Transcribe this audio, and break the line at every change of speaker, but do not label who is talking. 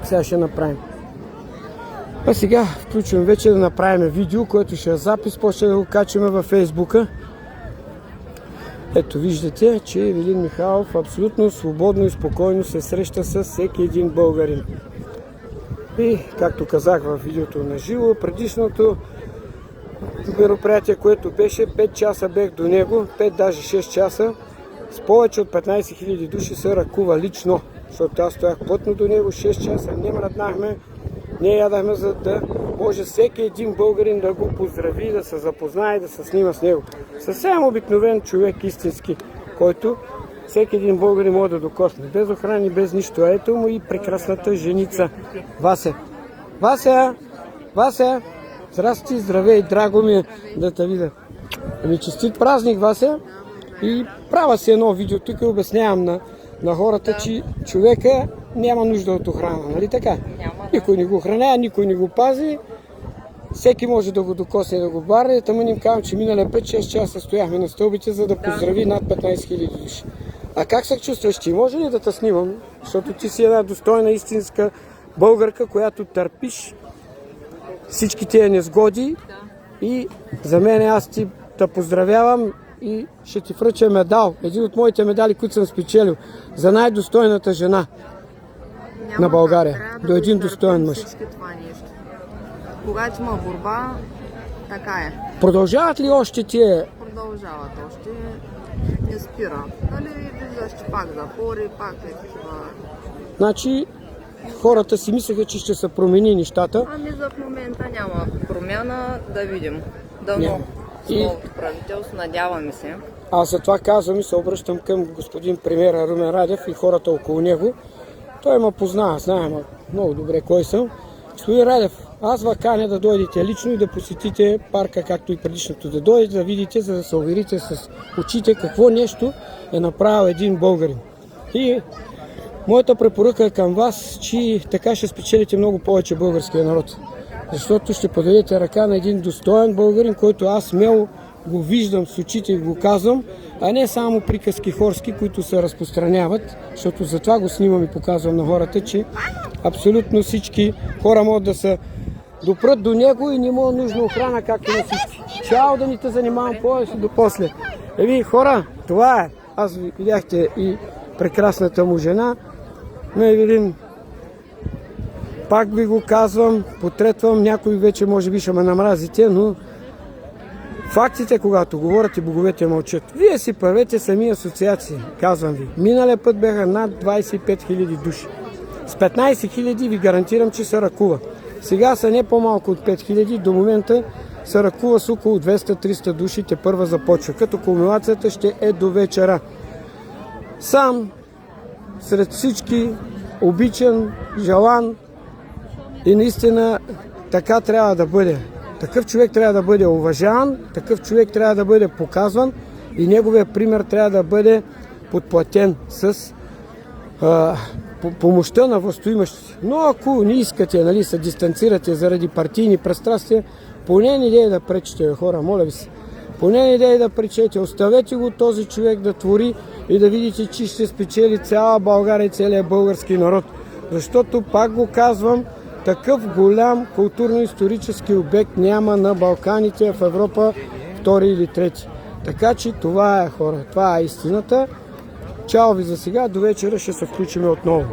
Сега ще направим. А сега включвам вече да направим видео, което ще е запис, после да го качим във Фейсбука. Ето виждате, че Ивелин Михайлов абсолютно свободно и спокойно се среща с всеки един българин. И както казах в видеото на живо, предишното мероприятие, което беше 5 часа бех до него, 5 даже 6 часа, с повече от 15 000 души се ръкува лично, защото аз стоях плътно до него 6 часа, не мръднахме, не ядахме, за да може всеки един българин да го поздрави, да се запознае, да се снима с него. Съвсем обикновен човек, истински, който всеки един българин може да докосне. Без охрани, без нищо. Ето му и прекрасната женица. Вася! Вася! Вася! Здрасти, здравей, драго ми е да те видя. Ами честит празник, Вася! И правя си едно видео, тук обяснявам на хората, че човека няма нужда от охрана, нали така? Никой не го охранява, никой не го пази, всеки може да го докосне, да го барне. Тъма им казвам, че миналия 5-6 часа стояхме на стълбите, за да поздрави над 15 000 души. А как се чувстваш ти? Може ли да те снимам? Защото ти си една достойна, истинска българка, която търпиш всички тия незгоди. И за мен аз ти те поздравявам и ще ти връча медал. Един от моите медали, които съм спечелил за най-достойната жена на България. До един достоен мъж.
Когато има борба, така е.
Продължават ли още тия?
Продължават още. Не спира. Нали виждаш, че пак запори, пак е такива.
Значи хората си мислеха, че ще се промени нещата.
Ами за в момента няма промяна, да видим. Дано с новото правителство, надяваме се.
Аз за това казвам и се обръщам към господин премиера Румен Радев и хората около него. Той ме познава, знае много добре кой съм. Господин Радев, аз ви каня да дойдете лично и да посетите парка, както и предишното. Да дойдете да видите, за да се уверите с очите какво нещо е направил един българин. И моята препоръка към вас, че така ще спечелите много повече българския народ. Защото ще подадете ръка на един достоен българин, който аз смело го виждам с очите и го казвам, а не само приказки хорски, които се разпространяват, защото затова го снимам и показвам на хората, че абсолютно всички хора могат да се допрат до него и не му е нужна охрана, както на всички. Чао, да ни те занимавам повече до после. Еви, хора, това е. Аз видяхте и прекрасната му жена. На Ивелин, пак ви го казвам, потретвам, някой вече може би ще ме намразите, но фактите, когато говорят и боговете мълчат. Вие си правете сами асоциации, казвам ви. Миналия път бяха над 25 000 души. С 15 000 ви гарантирам, че се ръкува. Сега са не по-малко от 5 000, до момента се ръкува с около 200-300 души, те първа започва. Като кулминацията ще е до вечера. Сам, сред всички, обичан, желан и наистина така трябва да бъде. Такъв човек трябва да бъде уважаван, такъв човек трябва да бъде показван и неговия пример трябва да бъде подплатен с помощта на властоимащите. Но ако не искате, нали, се дистанцирате заради партийни пристрастия, поне не идея да пречете, хора, моля ви се. Поне не идея да пречете, оставете го този човек да твори и да видите, че ще спечели цяла България и целият български народ. Защото, пак го казвам, такъв голям културно-исторически обект няма на Балканите, в Европа, втори или трети. Така че това е, хора, това е истината. Чао ви за сега, до вечера ще се включим отново.